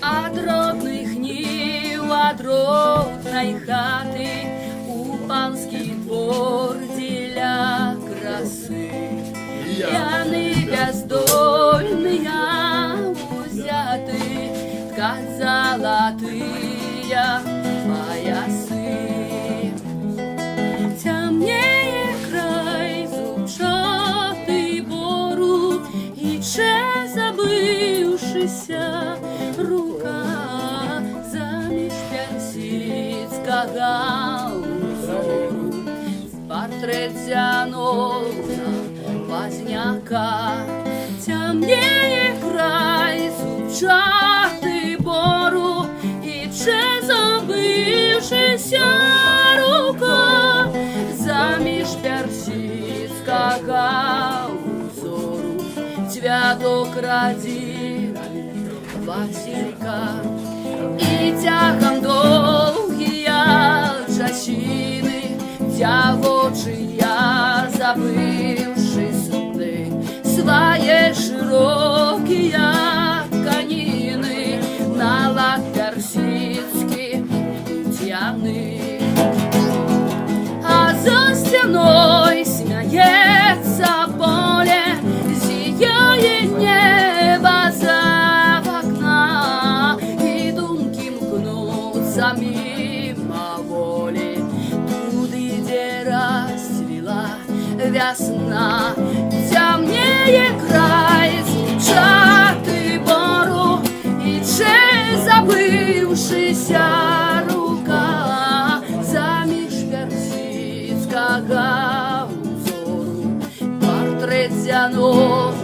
А дротних ні, а дротної хати у панський двор для краси. Я не бездольний, взяти ткать золотые поясы. Темнее край зубчатый бору, и че забывшися рука заміж персидского узору. Портрет Зянона Возняка. Темнее край зубчатый бору, и че забывшися рука заміж персидского узору. Цвяток родили Василька, и тягом долгие часины, дявочия забывши сны, свои широкие тканины на лак персидский тяны. А за стеной смеется поле, зияет небо за окна, и думки мкнутся мимо воли, туды, где расцвела весна. Темнее край зубчатый бору, и че забывшися рука заміж персидского узору. Портрет Зянона